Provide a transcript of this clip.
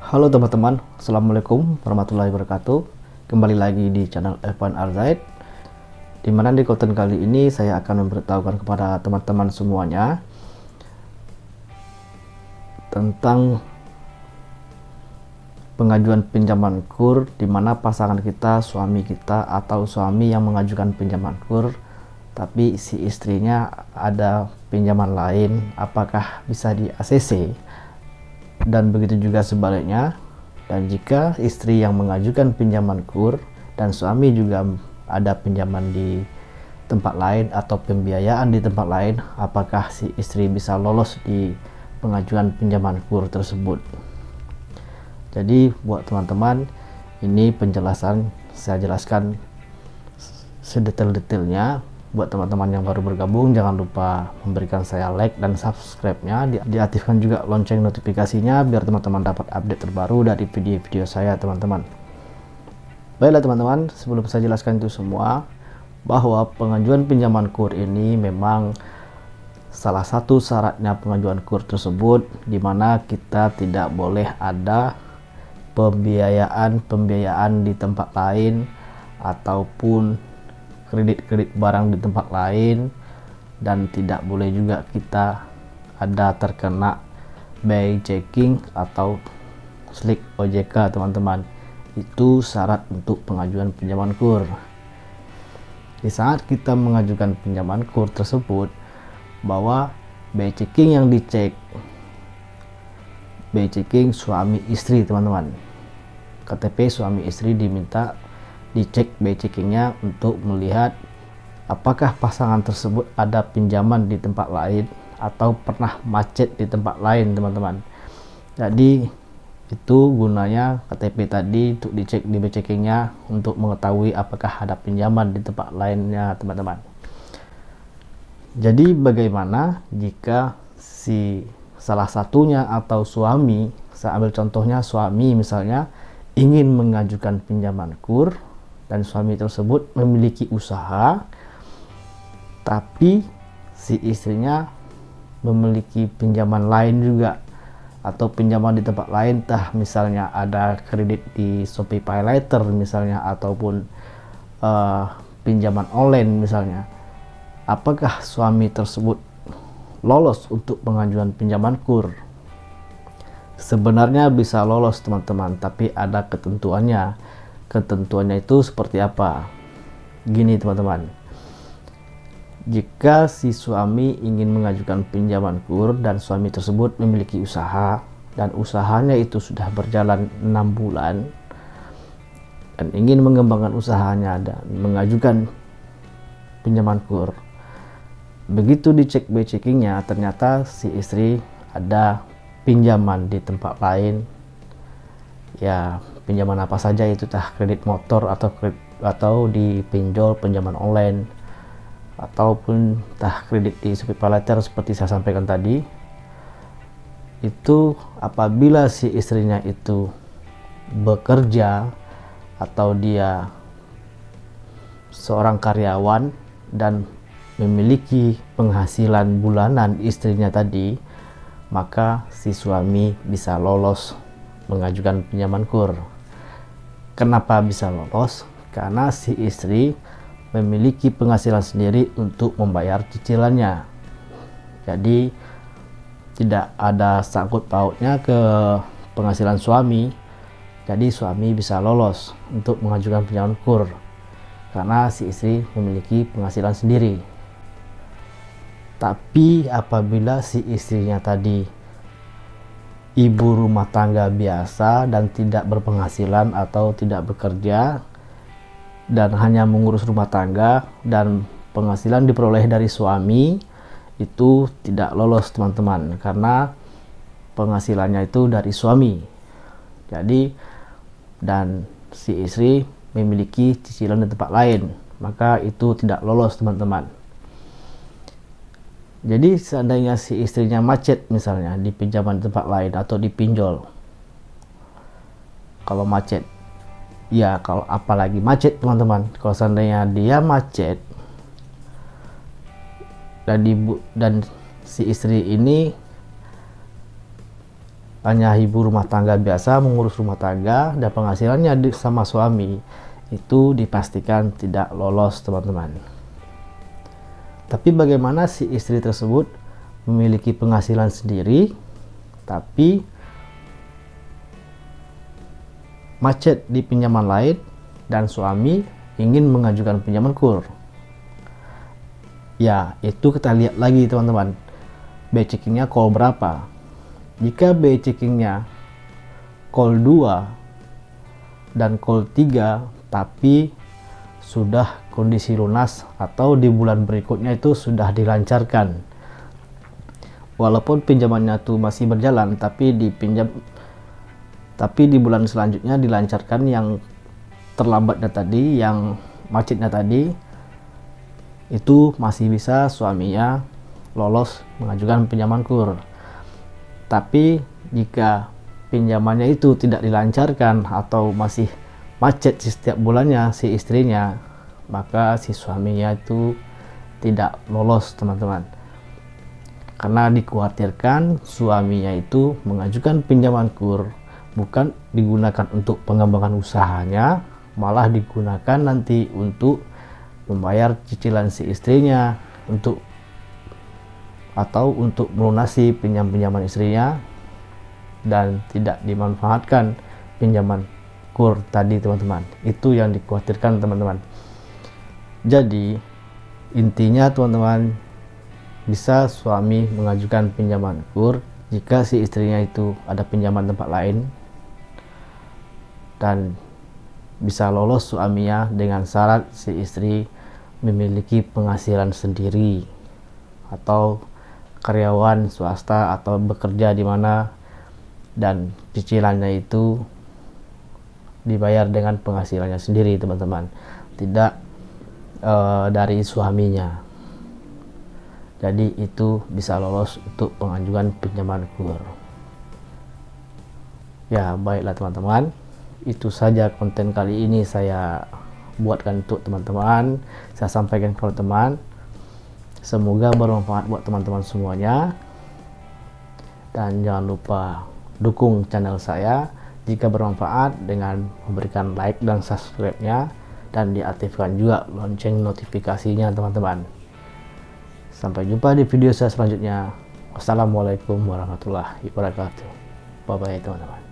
Halo teman-teman, Assalamualaikum warahmatullahi wabarakatuh. Kembali lagi di channel F1 Arzaid, dimana di konten kali ini saya akan memberitahukan kepada teman-teman semuanya tentang pengajuan pinjaman KUR, dimana pasangan kita, suami kita atau suami yang mengajukan pinjaman KUR, tapi si istrinya ada pinjaman lain, apakah bisa di ACC? Dan begitu juga sebaliknya. Dan jika istri yang mengajukan pinjaman KUR dan suami juga ada pinjaman di tempat lain atau pembiayaan di tempat lain, apakah si istri bisa lolos di pengajuan pinjaman KUR tersebut? Jadi buat teman-teman, ini penjelasan saya jelaskan sedetail-detailnya. Buat teman-teman yang baru bergabung, jangan lupa memberikan saya like dan subscribe-nya, diaktifkan juga lonceng notifikasinya biar teman-teman dapat update terbaru dari video-video saya, teman-teman. Baiklah teman-teman, sebelum saya jelaskan itu semua, bahwa pengajuan pinjaman KUR ini memang salah satu syaratnya pengajuan KUR tersebut, dimana kita tidak boleh ada pembiayaan di tempat lain ataupun kredit barang di tempat lain, dan tidak boleh juga kita ada terkena by checking atau slick OJK, teman-teman. Itu syarat untuk pengajuan pinjaman KUR. Di saat kita mengajukan pinjaman KUR tersebut, bahwa by checking yang dicek, by checking suami istri, teman-teman. KTP suami istri diminta dicek by checkingnya untuk melihat apakah pasangan tersebut ada pinjaman di tempat lain atau pernah macet di tempat lain, teman-teman. Jadi itu gunanya KTP tadi untuk dicek di by checkingnya untuk mengetahui apakah ada pinjaman di tempat lainnya, teman-teman. Jadi bagaimana jika si salah satunya atau suami, saya ambil contohnya suami misalnya, ingin mengajukan pinjaman KUR dan suami tersebut memiliki usaha, tapi si istrinya memiliki pinjaman lain juga atau pinjaman di tempat lain, misalnya ada kredit di Shopee PayLater misalnya, ataupun pinjaman online misalnya. Apakah suami tersebut lolos untuk pengajuan pinjaman KUR? Sebenarnya bisa lolos, teman-teman, tapi ada ketentuannya. Ketentuannya itu seperti apa? Gini, teman-teman. Jika si suami ingin mengajukan pinjaman KUR dan suami tersebut memiliki usaha dan usahanya itu sudah berjalan 6 bulan dan ingin mengembangkan usahanya dan mengajukan pinjaman KUR, begitu dicek by checkingnya ternyata si istri ada pinjaman di tempat lain, ya pinjaman apa saja itu, kredit motor atau di pinjol pinjaman online, ataupun kredit di Shopee PayLater seperti saya sampaikan tadi. Itu apabila si istrinya itu bekerja atau dia seorang karyawan dan memiliki penghasilan bulanan istrinya tadi, maka si suami bisa lolos mengajukan pinjaman KUR. Kenapa bisa lolos? Karena si istri memiliki penghasilan sendiri untuk membayar cicilannya. Jadi tidak ada sangkut pautnya ke penghasilan suami. Jadi suami bisa lolos untuk mengajukan pinjaman KUR karena si istri memiliki penghasilan sendiri. Tapi apabila si istrinya tadi ibu rumah tangga biasa dan tidak berpenghasilan atau tidak bekerja dan hanya mengurus rumah tangga dan penghasilan diperoleh dari suami, itu tidak lolos, teman-teman, karena penghasilannya itu dari suami. Jadi dan si istri memiliki cicilan di tempat lain, maka itu tidak lolos, teman-teman. Jadi seandainya si istrinya macet misalnya di pinjaman di tempat lain atau di pinjol, kalau macet, ya kalau apalagi macet, teman-teman, kalau seandainya dia macet dan si istri ini hanya ibu rumah tangga biasa mengurus rumah tangga dan penghasilannya sama suami, itu dipastikan tidak lolos teman-teman. Tapi bagaimana si istri tersebut memiliki penghasilan sendiri tapi macet di pinjaman lain dan suami ingin mengajukan pinjaman KUR? Ya, itu kita lihat lagi teman-teman, BI checkingnya call berapa. Jika BI checkingnya call 2 dan call 3 tapi sudah kondisi lunas atau di bulan berikutnya itu sudah dilancarkan, walaupun pinjamannya tuh masih berjalan tapi di bulan selanjutnya dilancarkan, yang terlambatnya tadi, yang macetnya tadi, itu masih bisa suaminya lolos mengajukan pinjaman KUR. Tapi jika pinjamannya itu tidak dilancarkan atau masih macet di setiap bulannya si istrinya, maka si suaminya itu tidak lolos teman-teman, karena dikhawatirkan suaminya itu mengajukan pinjaman KUR bukan digunakan untuk pengembangan usahanya, malah digunakan nanti untuk membayar cicilan si istrinya atau untuk melunasi pinjaman istrinya, dan tidak dimanfaatkan pinjaman KUR tadi teman-teman. Itu yang dikhawatirkan teman-teman. Jadi intinya teman-teman, bisa suami mengajukan pinjaman KUR jika si istrinya itu ada pinjaman tempat lain, dan bisa lolos suaminya dengan syarat si istri memiliki penghasilan sendiri atau karyawan swasta atau bekerja di mana, dan cicilannya itu dibayar dengan penghasilannya sendiri teman-teman, tidak dari suaminya. Jadi itu bisa lolos untuk pengajuan pinjaman KUR. Ya, baiklah teman-teman, itu saja konten kali ini saya buatkan untuk teman-teman, saya sampaikan kepada teman. Semoga bermanfaat buat teman-teman semuanya, dan jangan lupa dukung channel saya jika bermanfaat dengan memberikan like dan subscribe-nya, dan diaktifkan juga lonceng notifikasinya teman-teman. Sampai jumpa di video saya selanjutnya. Wassalamualaikum warahmatullahi wabarakatuh. Bye bye teman-teman.